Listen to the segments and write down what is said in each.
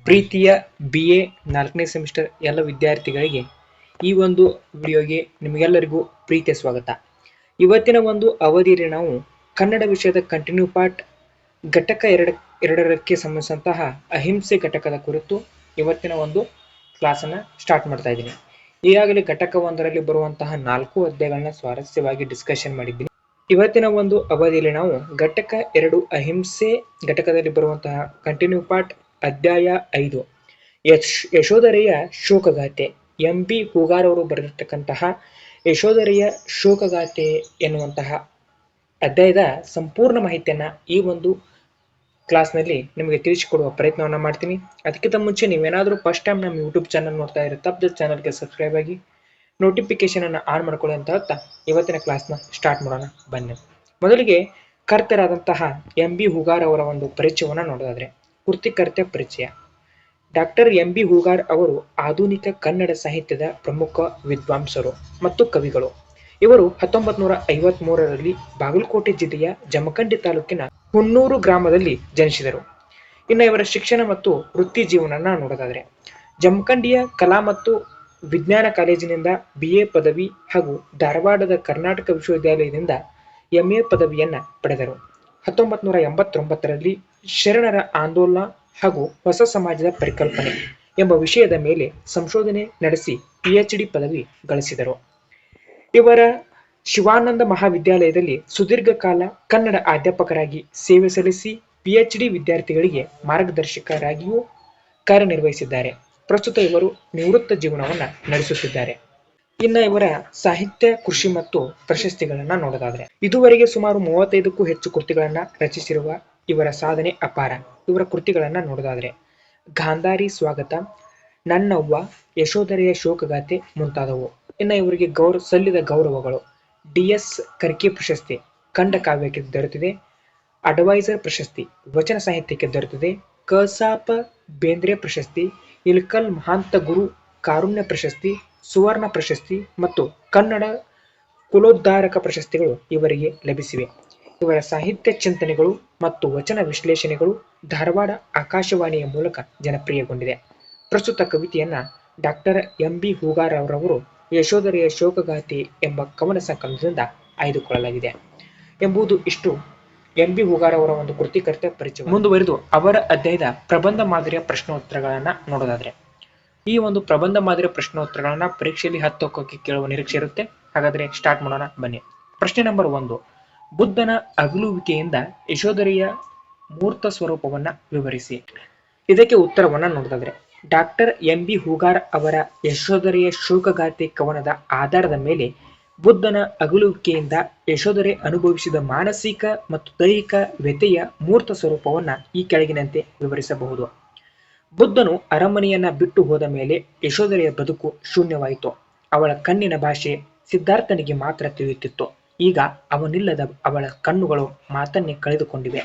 ಪ್ರೀತಿಯ BA 4ನೇ semester ಎಲ್ಲ ವಿದ್ಯಾರ್ಥಿಗಳಿಗೆ ಈ ಒಂದು ವಿಡಿಯೋಗೆ ನಿಮಗೆಲ್ಲರಿಗೂ ಪ್ರೀತಿಯ ಸ್ವಾಗತ. ಇವತ್ತಿನ ಒಂದು ಅವಧಿಯಲ್ಲಿ ನಾವು ಕನ್ನಡ ವಿಷಯದ ಕಂಟಿನ್ಯೂ ಪಾರ್ಟ್ ಘಟಕ ಎರಡಕ್ಕೆ ಸಂಬಂಧಿಸಿದಂತಹ ಅಹಿಂಸೆ ಘಟಕದ ಕುರಿತು ಇವತ್ತಿನ ಒಂದು ಕ್ಲಾಸನ್ನು ಸ್ಟಾರ್ಟ್ ಮಾಡ್ತಾ ಇದ್ದೀನಿ. ಈಗಾಗಲೇ ಘಟಕ 1ರಲ್ಲಿ ಬರುವಂತಹ 4 ಅಧ್ಯಾಯಗಳನ್ನ ಸ್ವಾರಸ್ಯವಾಗಿ ಡಿಸ್ಕಷನ್ ಮಾಡಿದ್ದೀನಿ. ಇವತ್ತಿನ ಒಂದು ಅವಧಿಯಲ್ಲಿ ನಾವು ಘಟಕ 2 ಅಹಿಂಸೆ ಘಟಕದಲ್ಲಿ ಬರುವಂತಹ ಕಂಟಿನ್ಯೂ ಪಾರ್ಟ್ ಅಧ್ಯಾಯ 5 ಯಶೋಧರೆಯ ಶೋಕಗಾಥೆ MB ಹೂಗಾರ್ ಅವರು ಬರೆದಿರ್ತಕ್ಕಂತಹ ಯಶೋಧರೆಯ ಶೋಕಗಾಥೆ ಎನ್ನುವಂತಹ ಅಧ್ಯಾಯದ ಸಂಪೂರ್ಣ ಮಾಹಿತಿಯನ್ನ ಈ ಒಂದು ಕ್ಲಾಸ್ನಲ್ಲಿ ನಿಮಗೆ ತಿಳಿಸಿಕೊಡುವ ಪ್ರಯತ್ನವನ್ನ ಮಾಡ್ತೀನಿ. ಅದಕ್ಕಿಂತ ಮುಂಚೆ ನೀವೇನಾದರೂ ಫಸ್ಟ್ ಟೈಮ್ ನಮ್ಮ ಯೂಟ್ಯೂಬ್ ಚಾನಲ್ ನೋಡ್ತಾ ಇರೋ ತಪ್ಪದೆ ಚಾನಲ್ಗೆ ಸಬ್ಸ್ಕ್ರೈಬ್ ಆಗಿ ನೋಟಿಫಿಕೇಶನ್ ಅನ್ನು ಆನ್ ಮಾಡ್ಕೊಳ್ಳಿ ಅಂತ ಹೇಳ್ತಾ ಇವತ್ತಿನ ಕ್ಲಾಸ್ನ ಸ್ಟಾರ್ಟ್ ಮಾಡೋಣ ಬನ್ನಿ. ಮೊದಲಿಗೆ ಕರ್ತರಾದಂತಹ MB ಹೂಗಾರ್ ಅವರ ಒಂದು ಪರಿಚಯವನ್ನು ನೋಡೋದಾದ್ರೆ ಕೃತಿಕರ್ತ ಪರಿಚಯ. ಡಾಕ್ಟರ್ MB ಹೂಗಾರ್ ಅವರು ಆಧುನಿಕ ಕನ್ನಡ ಸಾಹಿತ್ಯದ ಪ್ರಮುಖ ವಿದ್ವಾಂಸರು ಮತ್ತು ಕವಿಗಳು. ಇವರು 1953ರಲ್ಲಿ ಬಾಗಲಕೋಟೆ ಜಿಲ್ಲೆಯ ಜಮಖಂಡಿ ತಾಲೂಕಿನ ಹುನ್ನೂರು ಗ್ರಾಮದಲ್ಲಿ ಜನಿಸಿದರು. ಇನ್ನು ಇವರ ಶಿಕ್ಷಣ ಮತ್ತು ವೃತ್ತಿ ಜೀವನ ನೋಡೋದಾದ್ರೆ ಜಮಖಂಡಿಯ ಕಲಾ ಮತ್ತು ವಿಜ್ಞಾನ ಕಾಲೇಜಿನಿಂದ BA ಪದವಿ ಹಾಗೂ ಧಾರವಾಡದ ಕರ್ನಾಟಕ ವಿಶ್ವವಿದ್ಯಾಲಯದಿಂದ MA ಪದವಿಯನ್ನ ಪಡೆದರು. 1989ರಲ್ಲಿ ಶರಣರ ಆಂದೋಲನ ಹಾಗೂ ಹೊಸ ಸಮಾಜದ ಪರಿಕಲ್ಪನೆ ಎಂಬ ವಿಷಯದ ಮೇಲೆ ಸಂಶೋಧನೆ ನಡೆಸಿ PhD ಪದವಿ ಗಳಿಸಿದರು. ಇವರ ಶಿವಾನಂದ ಮಹಾವಿದ್ಯಾಲಯದಲ್ಲಿ ಸುದೀರ್ಘ ಕಾಲ ಕನ್ನಡ ಅಧ್ಯಾಪಕರಾಗಿ ಸೇವೆ ಸಲ್ಲಿಸಿ PhD ವಿದ್ಯಾರ್ಥಿಗಳಿಗೆ ಮಾರ್ಗದರ್ಶಕರಾಗಿಯೂ ಕಾರ್ಯನಿರ್ವಹಿಸಿದ್ದಾರೆ. ಪ್ರಸ್ತುತ ಇವರು ನಿವೃತ್ತ ಜೀವನವನ್ನ ನಡೆಸುತ್ತಿದ್ದಾರೆ. ಇನ್ನು ಇವರ ಸಾಹಿತ್ಯ, ಕೃಷಿ ಮತ್ತು ಪ್ರಶಸ್ತಿಗಳನ್ನ ನೋಡೋದಾದ್ರೆ ಇದುವರೆಗೆ ಸುಮಾರು 35ಕ್ಕೂ ಹೆಚ್ಚು ಕೃತಿಗಳನ್ನ ರಚಿಸಿರುವ ಇವರ ಸಾಧನೆ ಅಪಾರ. ಇವರ ಕೃತಿಗಳನ್ನ ನೋಡೋದಾದ್ರೆ ಗಾಂಧಾರಿ ಸ್ವಾಗತ, ನನ್ನವ್ವ, ಯಶೋಧರೆಯ ಶೋಕಗಾಥೆ ಮುಂತಾದವು. ಇನ್ನು ಇವರಿಗೆ ಸಲ್ಲಿದ ಗೌರವಗಳು DS ಕರ್ಕೆ ಪ್ರಶಸ್ತಿ ಖಂಡ ಕಾವ್ಯಕ್ಕೆ ದೊರೆತಿದೆ, ಅಡ್ವೈಸರ್ ಪ್ರಶಸ್ತಿ ವಚನ ಸಾಹಿತ್ಯಕ್ಕೆ ದೊರೆತಿದೆ, ಕ.ಸ.ಪ. ಬೇಂದ್ರೆ ಪ್ರಶಸ್ತಿ, ಇಳಕಲ್ ಮಹಾಂತ ಗುರು ಕಾರುಣ್ಯ ಪ್ರಶಸ್ತಿ, ಸುವರ್ಣ ಪ್ರಶಸ್ತಿ ಮತ್ತು ಕನ್ನಡ ಕುಲೋದ್ಧಾರಕ ಪ್ರಶಸ್ತಿಗಳು ಇವರಿಗೆ ಲಭಿಸಿವೆ. ಇವರ ಸಾಹಿತ್ಯ ಚಿಂತನೆಗಳು ಮತ್ತು ವಚನ ವಿಶ್ಲೇಷಣೆಗಳು ಧಾರವಾಡ ಆಕಾಶವಾಣಿಯ ಮೂಲಕ ಜನಪ್ರಿಯಗೊಂಡಿದೆ. ಪ್ರಸ್ತುತ ಕವಿತೆಯನ್ನ ಡಾಕ್ಟರ್ MB ಹೂಗಾರ್ ಅವರವರು ಯಶೋಧರೆಯ ಶೋಕಗಾಥೆ ಎಂಬ ಕವನ ಸಂಕಲನದಿಂದ ಆಯ್ದುಕೊಳ್ಳಲಾಗಿದೆ ಎಂಬುದು ಇಷ್ಟು MB ಹೂಗಾರ್ ಅವರ ಒಂದು ಕೃತಿಕರ್ತ ಪರಿಚಯ. ಮುಂದುವರೆದು ಅವರ ಅಧ್ಯಾಯದ ಪ್ರಬಂಧ ಮಾದರಿಯ ಪ್ರಶ್ನೋತ್ತರಗಳನ್ನ ನೋಡೋದಾದ್ರೆ ಈ ಒಂದು ಪ್ರಬಂಧ ಮಾದರಿಯ ಪ್ರಶ್ನೋತ್ತರಗಳನ್ನ ಪರೀಕ್ಷೆಯಲ್ಲಿ 10 ಅಂಕಕ್ಕೆ ಕೇಳುವ ನಿರೀಕ್ಷೆ ಇರುತ್ತೆ. ಹಾಗಾದ್ರೆ ಸ್ಟಾರ್ಟ್ ಮಾಡೋಣ ಬನ್ನಿ. ಪ್ರಶ್ನೆ ನಂಬರ್ 1, ಬುದ್ಧನ ಅಗಲುವಿಕೆಯಿಂದ ಯಶೋಧರೆಯ ಮೂರ್ತ ಸ್ವರೂಪವನ್ನ ವಿವರಿಸಿ. ಇದಕ್ಕೆ ಉತ್ತರವನ್ನ ನೋಡೋದಾದ್ರೆ ಡಾಕ್ಟರ್ MB ಹೂಗಾರ್ ಅವರ ಯಶೋಧರೆಯ ಶೋಕಗಾಥೆ ಕವನದ ಆಧಾರದ ಮೇಲೆ ಬುದ್ಧನ ಅಗಲುವಿಕೆಯಿಂದ ಯಶೋಧರೆ ಅನುಭವಿಸಿದ ಮಾನಸಿಕ ಮತ್ತು ದೈಹಿಕ ವ್ಯಥೆಯ ಮೂರ್ತ ಸ್ವರೂಪವನ್ನ ಈ ಕೆಳಗಿನಂತೆ ವಿವರಿಸಬಹುದು. ಬುದ್ಧನು ಅರಮನೆಯನ್ನ ಬಿಟ್ಟು ಹೋದ ಮೇಲೆ ಯಶೋಧರೆಯ ಬದುಕು ಶೂನ್ಯವಾಯಿತು. ಅವಳ ಕಣ್ಣಿನ ಭಾಷೆ ಸಿದ್ಧಾರ್ಥನಿಗೆ ಮಾತ್ರ ತಿಳಿಯುತ್ತಿತ್ತು. ಈಗ ಅವನಿಲ್ಲದ ಅವಳ ಕಣ್ಣುಗಳು ಮಾತನ್ನೇ ಕಳೆದುಕೊಂಡಿವೆ.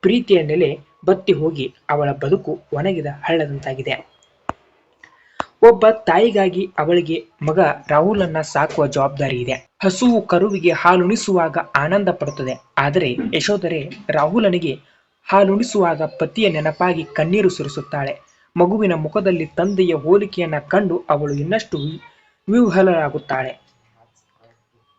ಪ್ರೀತಿಯ ನೆಲೆ ಬತ್ತಿ ಹೋಗಿ ಅವಳ ಬದುಕು ಒಣಗಿದ ಹಳ್ಳದಂತಾಗಿದೆ. ಒಬ್ಬ ತಾಯಿಗಾಗಿ ಅವಳಿಗೆ ಮಗ ರಾಹುಲನ್ನ ಸಾಕುವ ಜವಾಬ್ದಾರಿ ಇದೆ. ಹಸುವು ಕರುವಿಗೆ ಹಾಲುಣಿಸುವಾಗ ಆನಂದ ಪಡುತ್ತದೆ. ಆದರೆ ಯಶೋಧರೆ ರಾಹುಲನಿಗೆ ಹಾಲುಣಿಸುವಾಗ ಪತಿಯ ನೆನಪಾಗಿ ಕಣ್ಣೀರು ಸುರಿಸುತ್ತಾಳೆ. ಮಗುವಿನ ಮುಖದಲ್ಲಿ ತಂದೆಯ ಹೋಲಿಕೆಯನ್ನ ಕಂಡು ಅವಳು ಇನ್ನಷ್ಟು ವಿಹ್ವಲಳಾಗುತ್ತಾಳೆ.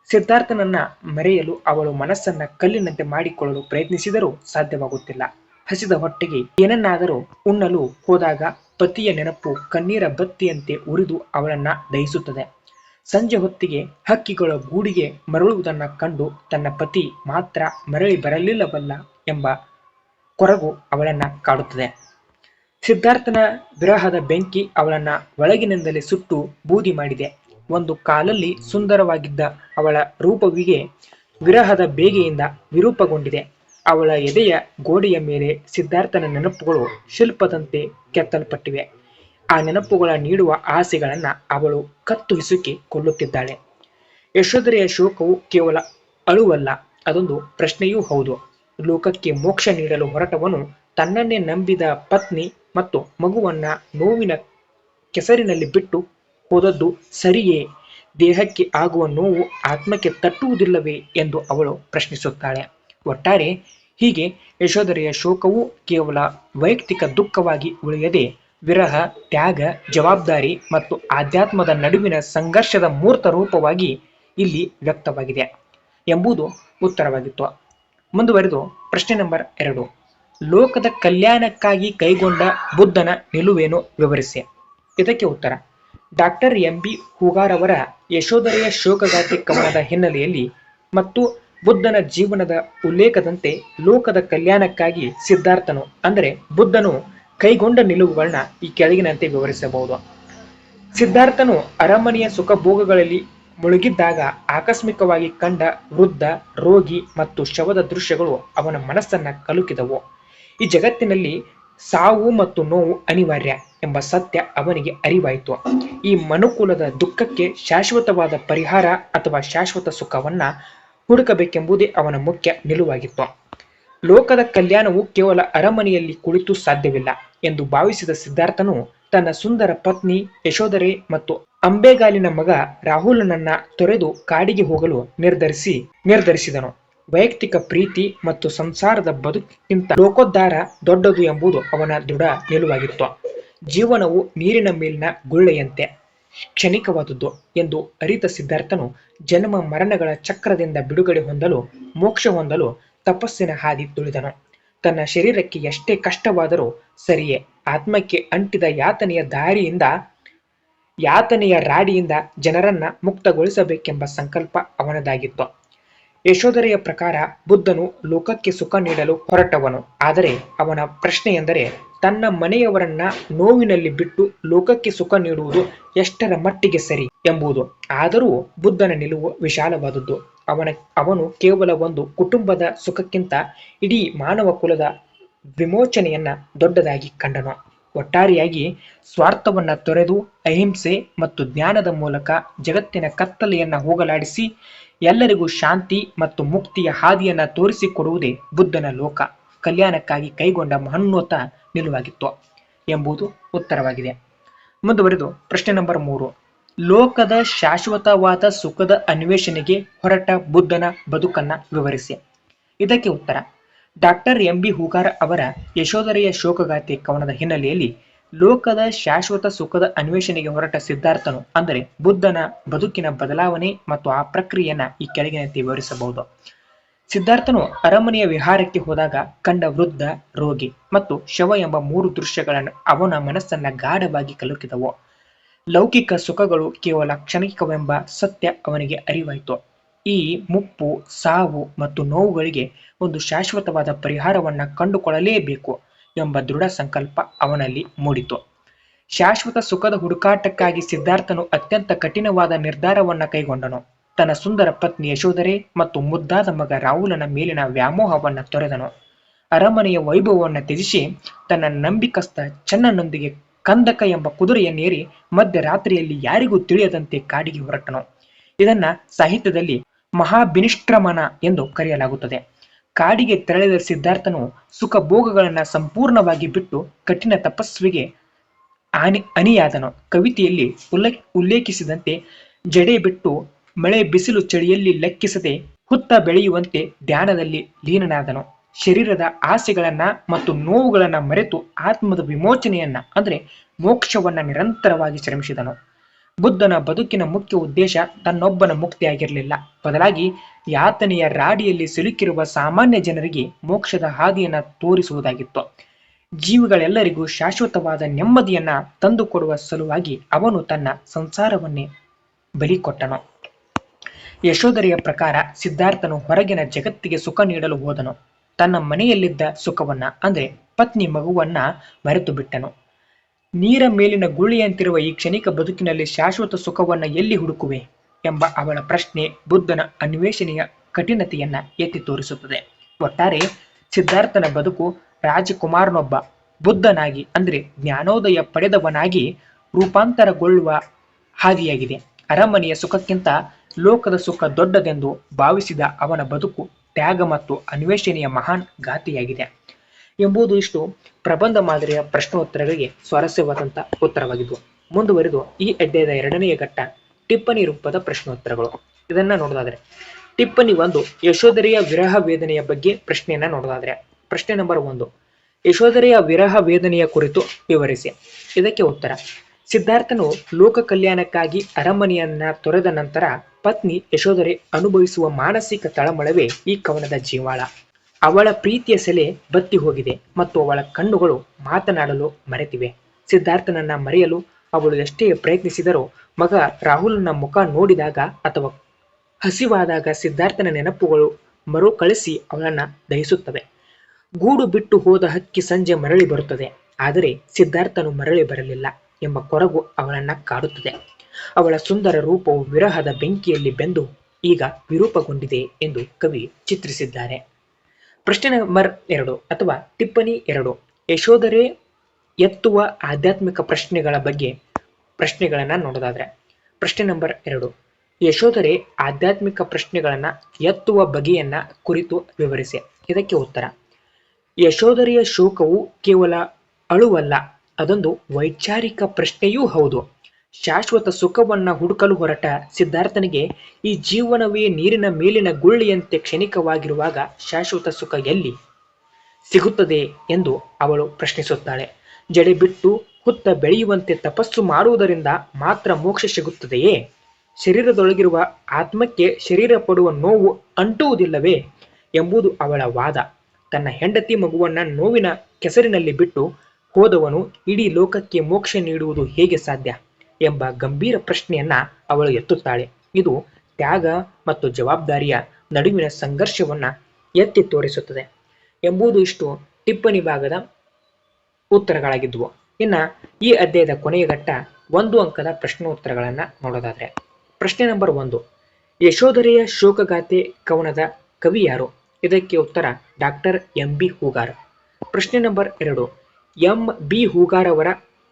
ಸಿದ್ಧಾರ್ಥನನ್ನ ಮರೆಯಲು ಅವಳು ಮನಸ್ಸನ್ನ ಕಲ್ಲಿನಂತೆ ಮಾಡಿಕೊಳ್ಳಲು ಪ್ರಯತ್ನಿಸಿದರೂ ಸಾಧ್ಯವಾಗುತ್ತಿಲ್ಲ. ಹಸಿದ ಹೊಟ್ಟೆಗೆ ಏನನ್ನಾದರೂ ಉಣ್ಣಲು ಹೋದಾಗ ಪತಿಯ ನೆನಪು ಕಣ್ಣೀರ ಬತ್ತಿಯಂತೆ ಉರಿದು ಅವಳನ್ನ ದಹಿಸುತ್ತದೆ. ಸಂಜೆ ಹೊತ್ತಿಗೆ ಹಕ್ಕಿಗಳ ಗೂಡಿಗೆ ಮರಳುವುದನ್ನ ಕಂಡು ತನ್ನ ಪತಿ ಮಾತ್ರ ಮರಳಿ ಬರಲಿಲ್ಲವಲ್ಲ ಎಂಬ ಕೊರಗು ಅವಳನ್ನ ಕಾಡುತ್ತದೆ. ಸಿದ್ಧಾರ್ಥನ ವಿರಹದ ಬೆಂಕಿ ಅವಳನ್ನ ಒಳಗಿನಿಂದಲೇ ಸುಟ್ಟು ಬೂದಿ ಮಾಡಿದೆ. ಒಂದು ಕಾಲಲ್ಲಿ ಸುಂದರವಾಗಿದ್ದ ಅವಳ ರೂಪವಿಗೆ ವಿರಹದ ಬೇಗೆಯಿಂದ ವಿರೂಪಗೊಂಡಿದೆ. ಅವಳ ಎದೆಯ ಗೋಡೆಯ ಮೇಲೆ ಸಿದ್ಧಾರ್ಥನ ನೆನಪುಗಳು ಶಿಲ್ಪದಂತೆ ಕೆತ್ತಲ್ಪಟ್ಟಿವೆ. ಆ ನೆನಪುಗಳ ನೀಡುವ ಆಸೆಗಳನ್ನ ಅವಳು ಕತ್ತು ಹಿಸುಕಿ ಕೊಲ್ಲುತ್ತಿದ್ದಾಳೆ. ಯಶೋಧರೆಯ ಶೋಕವು ಕೇವಲ ಅಳುವಲ್ಲ, ಅದೊಂದು ಪ್ರಶ್ನೆಯೂ ಹೌದು. ಲೋಕಕ್ಕೆ ಮೋಕ್ಷ ನೀಡಲು ಹೊರಟವನು ತನ್ನನ್ನೇ ನಂಬಿದ ಪತ್ನಿ ಮತ್ತು ಮಗುವನ್ನ ನೋವಿನ ಕೆಸರಿನಲ್ಲಿ ಬಿಟ್ಟು ಹೋದದ್ದು ಸರಿಯೇ? ದೇಹಕ್ಕೆ ಆಗುವ ನೋವು ಆತ್ಮಕ್ಕೆ ತಟ್ಟುವುದಿಲ್ಲವೇ ಎಂದು ಅವಳು ಪ್ರಶ್ನಿಸುತ್ತಾಳೆ. ಒಟ್ಟಾರೆ ಹೀಗೆ ಯಶೋಧರೆಯ ಶೋಕವು ಕೇವಲ ವೈಯಕ್ತಿಕ ದುಃಖವಾಗಿ ಉಳಿಯದೆ ವಿರಹ, ತ್ಯಾಗ, ಜವಾಬ್ದಾರಿ ಮತ್ತು ಆಧ್ಯಾತ್ಮದ ನಡುವಿನ ಸಂಘರ್ಷದ ಮೂರ್ತ ರೂಪವಾಗಿ ಇಲ್ಲಿ ವ್ಯಕ್ತವಾಗಿದೆ ಎಂಬುದು ಉತ್ತರವಾಗಿತ್ತು. ಮುಂದುವರೆದು ಪ್ರಶ್ನೆ ನಂಬರ್ 2, ಲೋಕದ ಕಲ್ಯಾಣಕ್ಕಾಗಿ ಕೈಗೊಂಡ ಬುದ್ಧನ ನಿಲುವೇನು ವಿವರಿಸಿ. ಇದಕ್ಕೆ ಉತ್ತರ, ಡಾಕ್ಟರ್ ಎಂ.ಬಿ. ಹೂಗಾರ್ ಅವರ ಯಶೋಧರೆಯ ಶೋಕಗಾಥೆ ಕವನದ ಹಿನ್ನೆಲೆಯಲ್ಲಿ ಮತ್ತು ಬುದ್ಧನ ಜೀವನದ ಉಲ್ಲೇಖದಂತೆ ಲೋಕದ ಕಲ್ಯಾಣಕ್ಕಾಗಿ ಸಿದ್ಧಾರ್ಥನು ಅಂದರೆ ಬುದ್ಧನು ಕೈಗೊಂಡ ನಿಲುವುಗಳನ್ನ ಈ ಕೆಳಗಿನಂತೆ ವಿವರಿಸಬಹುದು. ಸಿದ್ಧಾರ್ಥನು ಅರಮನೆಯ ಸುಖಭೋಗಗಳಲ್ಲಿ ಮುಳುಗಿದ್ದಾಗ ಆಕಸ್ಮಿಕವಾಗಿ ಕಂಡ ವೃದ್ಧ, ರೋಗಿ ಮತ್ತು ಶವದ ದೃಶ್ಯಗಳು ಅವನ ಮನಸ್ಸನ್ನ ಕಲುಕಿದವು. ಈ ಜಗತ್ತಿನಲ್ಲಿ ಸಾವು ಮತ್ತು ನೋವು ಅನಿವಾರ್ಯ ಎಂಬ ಸತ್ಯ ಅವನಿಗೆ ಅರಿವಾಯಿತು. ಈ ಮನುಕುಲದ ದುಃಖಕ್ಕೆ ಶಾಶ್ವತವಾದ ಪರಿಹಾರ ಅಥವಾ ಶಾಶ್ವತ ಸುಖವನ್ನ ಹುಡುಕಬೇಕೆಂಬುದೇ ಅವನ ಮುಖ್ಯ ನಿಲುವಾಗಿತ್ತು. ಲೋಕದ ಕಲ್ಯಾಣವು ಕೇವಲ ಅರಮನೆಯಲ್ಲಿ ಕುಳಿತು ಸಾಧ್ಯವಿಲ್ಲ ಎಂದು ಭಾವಿಸಿದ ಸಿದ್ಧಾರ್ಥನು ತನ್ನ ಸುಂದರ ಪತ್ನಿ ಯಶೋಧರೆ ಮತ್ತು ಅಂಬೆಗಾಲಿನ ಮಗ ರಾಹುಲನನ್ನ ತೊರೆದು ಕಾಡಿಗೆ ಹೋಗಲು ನಿರ್ಧರಿಸಿದನು. ವೈಯಕ್ತಿಕ ಪ್ರೀತಿ ಮತ್ತು ಸಂಸಾರದ ಬದುಕಿಗಿಂತ ಲೋಕೋದ್ಧಾರ ದೊಡ್ಡದು ಎಂಬುದು ಅವನ ದೃಢ ನಿಲುವಾಗಿತ್ತು. ಜೀವನವು ನೀರಿನ ಮೇಲಿನ ಗುಳ್ಳೆಯಂತೆ ಕ್ಷಣಿಕವಾದುದು ಎಂದು ಅರಿತ ಸಿದ್ಧಾರ್ಥನು ಜನ್ಮ ಮರಣಗಳ ಚಕ್ರದಿಂದ ಬಿಡುಗಡೆ ಹೊಂದಲು, ಮೋಕ್ಷ ಹೊಂದಲು ತಪಸ್ಸಿನ ಹಾದಿ ತುಳಿದನು. ತನ್ನ ಶರೀರಕ್ಕೆ ಎಷ್ಟೇ ಕಷ್ಟವಾದರೂ ಸರಿಯೇ, ಆತ್ಮಕ್ಕೆ ಅಂಟಿದ ಯಾತನೆಯ ರಾಡಿಯಿಂದ ಜನರನ್ನ ಮುಕ್ತಗೊಳಿಸಬೇಕೆಂಬ ಸಂಕಲ್ಪ ಅವನದಾಗಿತ್ತು. ಯಶೋಧರೆಯ ಪ್ರಕಾರ ಬುದ್ಧನು ಲೋಕಕ್ಕೆ ಸುಖ ನೀಡಲು ಹೊರಟವನು. ಆದರೆ ಅವನ ಪ್ರಶ್ನೆಯೆಂದರೆ ತನ್ನ ಮನೆಯವರನ್ನ ನೋವಿನಲ್ಲಿ ಬಿಟ್ಟು ಲೋಕಕ್ಕೆ ಸುಖ ನೀಡುವುದು ಎಷ್ಟರ ಮಟ್ಟಿಗೆ ಸರಿ ಎಂಬುದು. ಆದರೂ ಬುದ್ಧನ ನಿಲುವು ವಿಶಾಲವಾದದ್ದು. ಅವನು ಕೇವಲ ಒಂದು ಕುಟುಂಬದ ಸುಖಕ್ಕಿಂತ ಇಡೀ ಮಾನವ ಕುಲದ ವಿಮೋಚನೆಯನ್ನ ದೊಡ್ಡದಾಗಿ ಕಂಡನು. ಒಟ್ಟಾರೆಯಾಗಿ ಸ್ವಾರ್ಥವನ್ನ ತೊರೆದು ಅಹಿಂಸೆ ಮತ್ತು ಜ್ಞಾನದ ಮೂಲಕ ಜಗತ್ತಿನ ಕತ್ತಲೆಯನ್ನ ಹೋಗಲಾಡಿಸಿ ಎಲ್ಲರಿಗೂ ಶಾಂತಿ ಮತ್ತು ಮುಕ್ತಿಯ ಹಾದಿಯನ್ನ ತೋರಿಸಿಕೊಡುವುದೇ ಬುದ್ಧನ ಲೋಕ ಕಲ್ಯಾಣಕ್ಕಾಗಿ ಕೈಗೊಂಡ ಮಹೋನ್ನತ ನಿಲುವಾಗಿತ್ತು ಎಂಬುದು ಉತ್ತರವಾಗಿದೆ. ಮುಂದುವರೆದು ಪ್ರಶ್ನೆ ನಂಬರ್ 3, ಲೋಕದ ಶಾಶ್ವತವಾದ ಸುಖದ ಅನ್ವೇಷಣೆಗೆ ಹೊರಟ ಬುದ್ಧನ ಬದುಕನ್ನ ವಿವರಿಸಿ. ಇದಕ್ಕೆ ಉತ್ತರ, ಡಾಕ್ಟರ್ ಎಂ.ಬಿ. ಹೂಗಾರ್ ಅವರ ಯಶೋಧರೆಯ ಶೋಕಗಾಥೆ ಕವನದ ಹಿನ್ನೆಲೆಯಲ್ಲಿ ಲೋಕದ ಶಾಶ್ವತ ಸುಖದ ಅನ್ವೇಷಣೆಗೆ ಹೊರಟ ಸಿದ್ಧಾರ್ಥನು ಅಂದರೆ ಬುದ್ಧನ ಬದುಕಿನ ಬದಲಾವಣೆ ಮತ್ತು ಆ ಪ್ರಕ್ರಿಯೆಯನ್ನ ಈ ಕೆಳಗಿನಂತೆ ವಿವರಿಸಬಹುದು. ಸಿದ್ಧಾರ್ಥನು ಅರಮನೆಯ ವಿಹಾರಕ್ಕೆ ಹೋದಾಗ ಕಂಡ ವೃದ್ಧ, ರೋಗಿ ಮತ್ತು ಶವ ಎಂಬ 3 ದೃಶ್ಯಗಳನ್ನು ಅವನ ಮನಸ್ಸನ್ನ ಗಾಢವಾಗಿ ಕಲುಕಿದವು. ಲೌಕಿಕ ಸುಖಗಳು ಕೇವಲ ಕ್ಷಣಿಕವೆಂಬ ಸತ್ಯ ಅವನಿಗೆ ಅರಿವಾಯಿತು. ಈ ಮುಪ್ಪು, ಸಾವು ಮತ್ತು ನೋವುಗಳಿಗೆ ಒಂದು ಶಾಶ್ವತವಾದ ಪರಿಹಾರವನ್ನ ಕಂಡುಕೊಳ್ಳಲೇಬೇಕು ಎಂಬ ದೃಢ ಸಂಕಲ್ಪ ಅವನಲ್ಲಿ ಮೂಡಿತು. ಶಾಶ್ವತ ಸುಖದ ಹುಡುಕಾಟಕ್ಕಾಗಿ ಸಿದ್ಧಾರ್ಥನು ಅತ್ಯಂತ ಕಠಿಣವಾದ ನಿರ್ಧಾರವನ್ನ ಕೈಗೊಂಡನು. ತನ್ನ ಸುಂದರ ಪತ್ನಿ ಯಶೋಧರೆ ಮತ್ತು ಮುದ್ದಾದ ಮಗ ರಾಹುಲನ ಮೇಲಿನ ವ್ಯಾಮೋಹವನ್ನ ತೊರೆದನು. ಅರಮನೆಯ ವೈಭವವನ್ನು ತ್ಯಜಿಸಿ ತನ್ನ ನಂಬಿಕಸ್ಥ ಚೆನ್ನನೊಂದಿಗೆ ಕಂದಕ ಎಂಬ ಕುದುರೆಯನ್ನೇರಿ ಮಧ್ಯರಾತ್ರಿಯಲ್ಲಿ ಯಾರಿಗೂ ತಿಳಿಯದಂತೆ ಕಾಡಿಗೆ ಹೊರಟನು. ಇದನ್ನ ಸಾಹಿತ್ಯದಲ್ಲಿ ಮಹಾಭಿನಿಷ್ಕ್ರಮಣ ಎಂದು ಕರೆಯಲಾಗುತ್ತದೆ. ಕಾಡಿಗೆ ತೆರಳಿದ ಸಿದ್ಧಾರ್ಥನು ಸುಖ ಭೋಗಗಳನ್ನ ಸಂಪೂರ್ಣವಾಗಿ ಬಿಟ್ಟು ಕಠಿಣ ತಪಸ್ವಿಗೆ ಅಣಿಯಾದನು. ಕವಿತೆಯಲ್ಲಿ ಉಲ್ಲೇಖಿಸಿದಂತೆ ಜಡೆ ಬಿಟ್ಟು ಮಳೆ ಬಿಸಿಲು ಚಳಿಯಲ್ಲಿ ಲೆಕ್ಕಿಸದೆ ಹುತ್ತ ಬೆಳೆಯುವಂತೆ ಧ್ಯಾನದಲ್ಲಿ ಲೀನನಾದನು. ಶರೀರದ ಆಸೆಗಳನ್ನ ಮತ್ತು ನೋವುಗಳನ್ನ ಮರೆತು ಆತ್ಮದ ವಿಮೋಚನೆಯನ್ನ ಅಂದ್ರೆ ಮೋಕ್ಷವನ್ನ ನಿರಂತರವಾಗಿ ಶ್ರಮಿಸಿದನು. ಬುದ್ಧನ ಬದುಕಿನ ಮುಖ್ಯ ಉದ್ದೇಶ ತನ್ನೊಬ್ಬನ ಮುಕ್ತಿಯಾಗಿರಲಿಲ್ಲ, ಬದಲಾಗಿ ಯಾತನೆಯ ರಾಡಿಯಲ್ಲಿ ಸಿಲುಕಿರುವ ಸಾಮಾನ್ಯ ಜನರಿಗೆ ಮೋಕ್ಷದ ಹಾದಿಯನ್ನ ತೋರಿಸುವುದಾಗಿತ್ತು. ಜೀವಿಗಳೆಲ್ಲರಿಗೂ ಶಾಶ್ವತವಾದ ನೆಮ್ಮದಿಯನ್ನ ತಂದುಕೊಡುವ ಸಲುವಾಗಿ ಅವನು ತನ್ನ ಸಂಸಾರವನ್ನೇ ಬಲಿ ಕೊಟ್ಟನು. ಯಶೋಧರೆಯ ಪ್ರಕಾರ ಸಿದ್ಧಾರ್ಥನು ಹೊರಗಿನ ಜಗತ್ತಿಗೆ ಸುಖ ನೀಡಲು ಹೋದನು. ತನ್ನ ಮನೆಯಲ್ಲಿದ್ದ ಸುಖವನ್ನ ಅಂದ್ರೆ ಪತ್ನಿ ಮಗುವನ್ನ ಮರೆತು ಬಿಟ್ಟನು. ನೀರ ಮೇಲಿನ ಗುಳ್ಳೆಯಂತಿರುವ ಈ ಕ್ಷಣಿಕ ಬದುಕಿನಲ್ಲಿ ಶಾಶ್ವತ ಸುಖವನ್ನ ಎಲ್ಲಿ ಹುಡುಕುವೆ ಎಂಬ ಅವಳ ಪ್ರಶ್ನೆ ಬುದ್ಧನ ಅನ್ವೇಷಣೆಯ ಕಠಿಣತೆಯನ್ನ ಎತ್ತಿ ತೋರಿಸುತ್ತದೆ. ಒಟ್ಟಾರೆ ಸಿದ್ಧಾರ್ಥನ ಬದುಕು ರಾಜಕುಮಾರನೊಬ್ಬ ಬುದ್ಧನಾಗಿ ಅಂದ್ರೆ ಜ್ಞಾನೋದಯ ಪಡೆದವನಾಗಿ ರೂಪಾಂತರಗೊಳ್ಳುವ ಹಾದಿಯಾಗಿದೆ. ಅರಮನೆಯ ಸುಖಕ್ಕಿಂತ ಲೋಕದ ಸುಖ ದೊಡ್ಡದೆಂದು ಭಾವಿಸಿದ ಅವನ ಬದುಕು ತ್ಯಾಗ ಮತ್ತು ಅನ್ವೇಷಣೆಯ ಮಹಾನ್ ಗಾಥೆಯಾಗಿದೆ ಎಂಬುದು ಇಷ್ಟು ಪ್ರಬಂಧ ಮಾದರಿಯ ಪ್ರಶ್ನೋತ್ತರಗಳಿಗೆ ಸ್ವಾರಸ್ಯವಾದಂಥ ಉತ್ತರವಾಗಿದ್ವು. ಮುಂದುವರಿದು ಈ ಅಧ್ಯಾಯದ 2ನೇ ಘಟ್ಟ ಟಿಪ್ಪಣಿ ರೂಪದ ಪ್ರಶ್ನೋತ್ತರಗಳು. ಇದನ್ನ ನೋಡೋದಾದ್ರೆ ಟಿಪ್ಪಣಿ 1, ಯಶೋಧರೆಯ ವಿರಹ ವೇದನೆಯ ಬಗ್ಗೆ ಪ್ರಶ್ನೆಯನ್ನ ನೋಡೋದಾದ್ರೆ, ಪ್ರಶ್ನೆ ನಂಬರ್ 1, ಯಶೋಧರೆಯ ವಿರಹ ವೇದನೆಯ ಕುರಿತು ವಿವರಿಸಿ. ಇದಕ್ಕೆ ಉತ್ತರ: ಸಿದ್ಧಾರ್ಥನು ಲೋಕ ಕಲ್ಯಾಣಕ್ಕಾಗಿ ಅರಮನೆಯನ್ನ ತೊರೆದ ನಂತರ ಪತ್ನಿ ಯಶೋಧರೆ ಅನುಭವಿಸುವ ಮಾನಸಿಕ ತಳಮಳವೇ ಈ ಕವನದ ಜೀವಾಳ. ಅವಳ ಪ್ರೀತಿಯ ಸೆಲೆ ಬತ್ತಿ ಹೋಗಿದೆ ಮತ್ತು ಅವಳ ಕಣ್ಣುಗಳು ಮಾತನಾಡಲು ಮರೆತಿವೆ. ಸಿದ್ಧಾರ್ಥನನ್ನ ಮರೆಯಲು ಅವಳು ಎಷ್ಟೇ ಪ್ರಯತ್ನಿಸಿದರೂ ಮಗ ರಾಹುಲ್ನ ಮುಖ ನೋಡಿದಾಗ ಅಥವಾ ಹಸಿವಾದಾಗ ಸಿದ್ಧಾರ್ಥನ ನೆನಪುಗಳು ಮರುಕಳಿಸಿ ಅವಳನ್ನ ದಹಿಸುತ್ತವೆ. ಗೂಡು ಬಿಟ್ಟು ಹೋದ ಹಕ್ಕಿ ಸಂಜೆ ಮರಳಿ ಬರುತ್ತದೆ, ಆದರೆ ಸಿದ್ಧಾರ್ಥನು ಮರಳಿ ಬರಲಿಲ್ಲ ಎಂಬ ಕೊರಗು ಅವಳನ್ನ ಕಾಡುತ್ತದೆ. ಅವಳ ಸುಂದರ ರೂಪವು ವಿರಹದ ಬೆಂಕಿಯಲ್ಲಿ ಬೆಂದು ಈಗ ವಿರೂಪಗೊಂಡಿದೆ ಎಂದು ಕವಿ ಚಿತ್ರಿಸಿದ್ದಾರೆ. ಪ್ರಶ್ನೆ ನಂಬರ್ 2 ಅಥವಾ ಟಿಪ್ಪಣಿ 2, ಯಶೋಧರೆ ಎತ್ತುವ ಆಧ್ಯಾತ್ಮಿಕ ಪ್ರಶ್ನೆಗಳ ಬಗ್ಗೆ ಪ್ರಶ್ನೆಗಳನ್ನ ನೋಡೋದಾದ್ರೆ, ಪ್ರಶ್ನೆ ನಂಬರ್ 2, ಯಶೋಧರೆ ಆಧ್ಯಾತ್ಮಿಕ ಪ್ರಶ್ನೆಗಳನ್ನ ಎತ್ತುವ ಬಗೆಯನ್ನ ಕುರಿತು ವಿವರಿಸಿ. ಇದಕ್ಕೆ ಉತ್ತರ: ಯಶೋಧರೆಯ ಶೋಕವು ಕೇವಲ ಅಳುವಲ್ಲ, ಅದೊಂದು ವೈಚಾರಿಕ ಪ್ರಶ್ನೆಯೂ ಹೌದು. ಶಾಶ್ವತ ಸುಖವನ್ನ ಹುಡುಕಲು ಹೊರಟ ಸಿದ್ಧಾರ್ಥನಿಗೆ ಈ ಜೀವನವೇ ನೀರಿನ ಮೇಲಿನ ಗುಳ್ಳೆಯಂತೆ ಕ್ಷಣಿಕವಾಗಿರುವಾಗ ಶಾಶ್ವತ ಸುಖ ಎಲ್ಲಿ ಸಿಗುತ್ತದೆ ಎಂದು ಅವಳು ಪ್ರಶ್ನಿಸುತ್ತಾಳೆ. ಜಡೆ ಬಿಟ್ಟು ಹುತ್ತ ಬೆಳೆಯುವಂತೆ ತಪಸ್ಸು ಮಾಡುವುದರಿಂದ ಮಾತ್ರ ಮೋಕ್ಷ ಸಿಗುತ್ತದೆಯೇ? ಶರೀರದೊಳಗಿರುವ ಆತ್ಮಕ್ಕೆ ಶರೀರ ಪಡುವ ನೋವು ಅಂಟುವುದಿಲ್ಲವೇ ಎಂಬುದು ಅವಳ ವಾದ. ತನ್ನ ಹೆಂಡತಿ ಮಗುವನ್ನ ನೋವಿನ ಕೆಸರಿನಲ್ಲಿ ಬಿಟ್ಟು ಹೋದವನು ಇಡೀ ಲೋಕಕ್ಕೆ ಮೋಕ್ಷ ನೀಡುವುದು ಹೇಗೆ ಸಾಧ್ಯ ಎಂಬ ಗಂಭೀರ ಪ್ರಶ್ನೆಯನ್ನ ಅವಳು ಎತ್ತುತ್ತಾಳೆ. ಇದು ತ್ಯಾಗ ಮತ್ತು ಜವಾಬ್ದಾರಿಯ ನಡುವಿನ ಸಂಘರ್ಷವನ್ನ ಎತ್ತಿ ತೋರಿಸುತ್ತದೆ ಎಂಬುದು ಇಷ್ಟು ಟಿಪ್ಪಣಿ ಭಾಗದ ಉತ್ತರಗಳಾಗಿದ್ವು. ಇನ್ನ ಈ ಅಧ್ಯಾಯದ ಕೊನೆಯ ಘಟ್ಟ 1 ಅಂಕದ ಪ್ರಶ್ನೋತ್ತರಗಳನ್ನ ನೋಡೋದಾದ್ರೆ, ಪ್ರಶ್ನೆ ನಂಬರ್ 1, ಯಶೋಧರೆಯ ಶೋಕಗಾಥೆ ಕವನದ ಕವಿ ಯಾರು? ಇದಕ್ಕೆ ಉತ್ತರ: ಡಾಕ್ಟರ್ ಎಂ.ಬಿ. ಹೂಗಾರ್. ಪ್ರಶ್ನೆ ನಂಬರ್ 2, ಎಂ.ಬಿ. ಹೂಗಾರ್ ಅವರ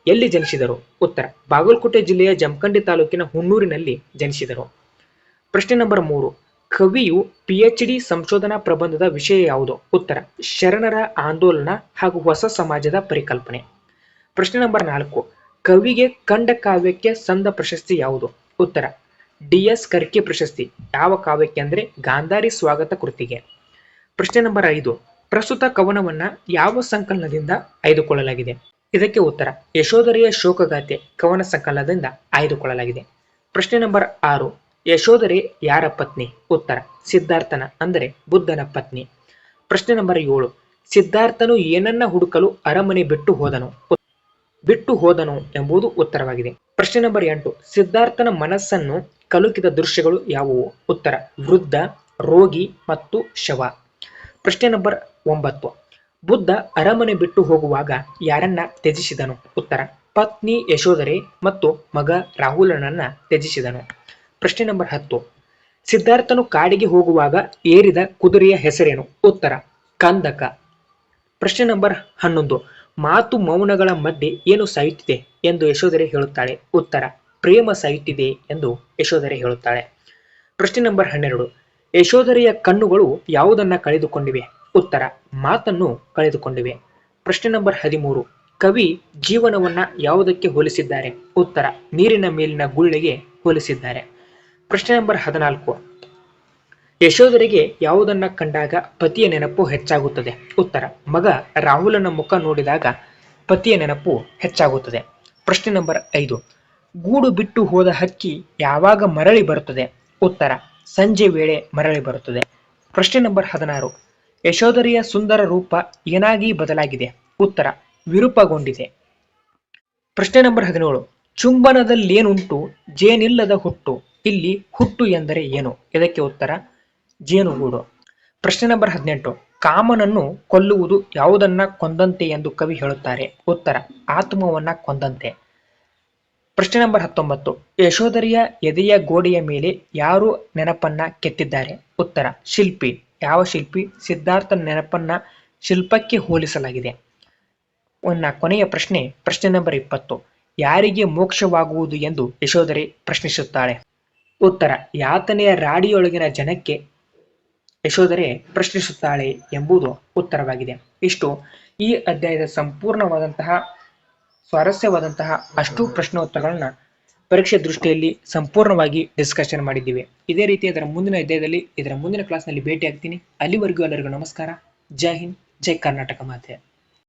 ಎಲ್ಲಿ ಜನಿಸಿದರು? ಉತ್ತರ: ಬಾಗಲಕೋಟೆ ಜಿಲ್ಲೆಯ ಜಮಖಂಡಿ ತಾಲೂಕಿನ ಹುಣ್ಣೂರಿನಲ್ಲಿ ಜನಿಸಿದರು. ಪ್ರಶ್ನೆ ನಂಬರ್ 3, ಕವಿಯು PhD ಸಂಶೋಧನಾ ಪ್ರಬಂಧದ ವಿಷಯ ಯಾವುದು? ಉತ್ತರ: ಶರಣರ ಆಂದೋಲನ ಹಾಗೂ ಹೊಸ ಸಮಾಜದ ಪರಿಕಲ್ಪನೆ. ಪ್ರಶ್ನೆ ನಂಬರ್ 4, ಕವಿಗೆ ಖಂಡ ಕಾವ್ಯಕ್ಕೆ ಸಂದ ಪ್ರಶಸ್ತಿ ಯಾವುದು? ಉತ್ತರ: ಡಿ.ಎಸ್. ಕರ್ಕಿ ಪ್ರಶಸ್ತಿ. ಯಾವ ಕಾವ್ಯಕ್ಕೆ ಅಂದ್ರೆ ಗಾಂಧಾರಿ ಸ್ವಾಗತ ಕೃತಿಗೆ. ಪ್ರಶ್ನೆ ನಂಬರ್ 5, ಪ್ರಸ್ತುತ ಕವನವನ್ನ ಯಾವ ಸಂಕಲನದಿಂದ ಆಯ್ದುಕೊಳ್ಳಲಾಗಿದೆ? ಇದಕ್ಕೆ ಉತ್ತರ: ಯಶೋಧರೆಯ ಶೋಕಗಾಥೆ ಕವನ ಸಂಕಲನದಿಂದ ಆಯ್ದುಕೊಳ್ಳಲಾಗಿದೆ. ಪ್ರಶ್ನೆ ನಂಬರ್ 6, ಯಶೋಧರೆ ಯಾರ ಪತ್ನಿ? ಉತ್ತರ: ಸಿದ್ಧಾರ್ಥನ ಅಂದರೆ ಬುದ್ಧನ ಪತ್ನಿ. ಪ್ರಶ್ನೆ ನಂಬರ್ 7, ಸಿದ್ಧಾರ್ಥನು ಏನನ್ನ ಹುಡುಕಲು ಅರಮನೆ ಬಿಟ್ಟು ಹೋದನು ಎಂಬುದು ಉತ್ತರವಾಗಿದೆ. ಪ್ರಶ್ನೆ ನಂಬರ್ 8, ಸಿದ್ಧಾರ್ಥನ ಮನಸ್ಸನ್ನು ಕಲುಕಿದ ದೃಶ್ಯಗಳು ಯಾವುವು? ಉತ್ತರ: ವೃದ್ಧ, ರೋಗಿ ಮತ್ತು ಶವ. ಪ್ರಶ್ನೆ ನಂಬರ್ 9, ಬುದ್ಧ ಅರಮನೆ ಬಿಟ್ಟು ಹೋಗುವಾಗ ಯಾರನ್ನ ತ್ಯಜಿಸಿದನು? ಉತ್ತರ: ಪತ್ನಿ ಯಶೋಧರೆ ಮತ್ತು ಮಗ ರಾಹುಲನನ್ನ ತ್ಯಜಿಸಿದನು. ಪ್ರಶ್ನೆ ನಂಬರ್ 10, ಸಿದ್ಧಾರ್ಥನು ಕಾಡಿಗೆ ಹೋಗುವಾಗ ಏರಿದ ಕುದುರೆಯ ಹೆಸರೇನು? ಉತ್ತರ: ಕಂದಕ. ಪ್ರಶ್ನೆ ನಂಬರ್ 11, ಮಾತು ಮೌನಗಳ ಮಧ್ಯೆ ಏನು ಸಾಯುತ್ತಿದೆ ಎಂದು ಯಶೋಧರೆ ಹೇಳುತ್ತಾಳೆ? ಉತ್ತರ: ಪ್ರೇಮ ಸಾಯುತ್ತಿದೆ ಎಂದು ಯಶೋಧರೆ ಹೇಳುತ್ತಾಳೆ. ಪ್ರಶ್ನೆ ನಂಬರ್ 12, ಯಶೋಧರೆಯ ಕಣ್ಣುಗಳು ಯಾವುದನ್ನ ಕಳೆದುಕೊಂಡಿವೆ? ಉತ್ತರ: ಮಾತನ್ನು ಕಳೆದುಕೊಂಡಿವೆ. ಪ್ರಶ್ನೆ ನಂಬರ್ 13, ಕವಿ ಜೀವನವನ್ನ ಯಾವುದಕ್ಕೆ ಹೋಲಿಸಿದ್ದಾರೆ? ಉತ್ತರ: ನೀರಿನ ಮೇಲಿನ ಗುಳ್ಳೆಗೆ ಹೋಲಿಸಿದ್ದಾರೆ. ಪ್ರಶ್ನೆ ನಂಬರ್ 14, ಯಶೋಧರೆಗೆ ಯಾವುದನ್ನ ಕಂಡಾಗ ಪತಿಯ ನೆನಪು ಹೆಚ್ಚಾಗುತ್ತದೆ? ಉತ್ತರ: ಮಗ ರಾಹುಲನ ಮುಖ ನೋಡಿದಾಗ ಪತಿಯ ನೆನಪು ಹೆಚ್ಚಾಗುತ್ತದೆ. ಪ್ರಶ್ನೆ ನಂಬರ್ 5, ಗೂಡು ಬಿಟ್ಟು ಹೋದ ಹಕ್ಕಿ ಯಾವಾಗ ಮರಳಿ ಬರುತ್ತದೆ? ಉತ್ತರ: ಸಂಜೆ ವೇಳೆ ಮರಳಿ ಬರುತ್ತದೆ. ಪ್ರಶ್ನೆ ನಂಬರ್ 16, ಯಶೋಧರೆಯ ಸುಂದರ ರೂಪ ಏನಾಗಿ ಬದಲಾಗಿದೆ? ಉತ್ತರ: ವಿರೂಪಗೊಂಡಿದೆ. ಪ್ರಶ್ನೆ ನಂಬರ್ 17, ಚುಂಬನದಲ್ಲೇನುಂಟು ಜೇನಿಲ್ಲದ ಹುಟ್ಟು, ಇಲ್ಲಿ ಹುಟ್ಟು ಎಂದರೆ ಏನು? ಇದಕ್ಕೆ ಉತ್ತರ: ಜೇನುಗೂಡು. ಪ್ರಶ್ನೆ ನಂಬರ್ 18, ಕಾಮನನ್ನು ಕೊಲ್ಲುವುದು ಯಾವುದನ್ನ ಕೊಂದಂತೆ ಎಂದು ಕವಿ ಹೇಳುತ್ತಾರೆ? ಉತ್ತರ: ಆತ್ಮವನ್ನ ಕೊಂದಂತೆ. ಪ್ರಶ್ನೆ ನಂಬರ್ 19, ಯಶೋಧರೆಯ ಎದೆಯ ಗೋಡೆಯ ಮೇಲೆ ಯಾರು ನೆನಪನ್ನ ಕೆತ್ತಿದ್ದಾರೆ? ಉತ್ತರ: ಶಿಲ್ಪಿ. ಯಾವ ಶಿಲ್ಪಿ? ಸಿದ್ಧಾರ್ಥನ ನೆನಪನ್ನ ಶಿಲ್ಪಕ್ಕೆ ಹೋಲಿಸಲಾಗಿದೆ. ಕೊನೆಯ ಪ್ರಶ್ನೆ ನಂಬರ್ 20, ಯಾರಿಗೆ ಮೋಕ್ಷವಾಗುವುದು ಎಂದು ಯಶೋಧರೆ ಪ್ರಶ್ನಿಸುತ್ತಾಳೆ? ಉತ್ತರ: ಯಾತನೆಯ ರಾಡಿಯೊಳಗಿನ ಜನಕ್ಕೆ ಯಶೋಧರೆ ಪ್ರಶ್ನಿಸುತ್ತಾಳೆ ಎಂಬುದು ಉತ್ತರವಾಗಿದೆ. ಇಷ್ಟು ಈ ಅಧ್ಯಾಯದ ಸಂಪೂರ್ಣವಾದಂತಹ ಸ್ವಾರಸ್ಯವಾದಂತಹ ಅಷ್ಟು ಪ್ರಶ್ನೋತ್ತರಗಳನ್ನ ಪರೀಕ್ಷೆ ದೃಷ್ಟಿಯಲ್ಲಿ ಸಂಪೂರ್ಣವಾಗಿ ಡಿಸ್ಕಷನ್ ಮಾಡಿದ್ದೀವಿ. ಇದೇ ರೀತಿ ಇದರ ಮುಂದಿನ ಅಧ್ಯಾಯದಲ್ಲಿ ಇದರ ಮುಂದಿನ ಕ್ಲಾಸ್ನಲ್ಲಿ ಭೇಟಿ ಆಗ್ತೀನಿ. ಅಲ್ಲಿವರೆಗೂ ಎಲ್ಲರಿಗೂ ನಮಸ್ಕಾರ. ಜೈ ಹಿಂದ್, ಜೈ ಕರ್ನಾಟಕ ಮಾತೆ.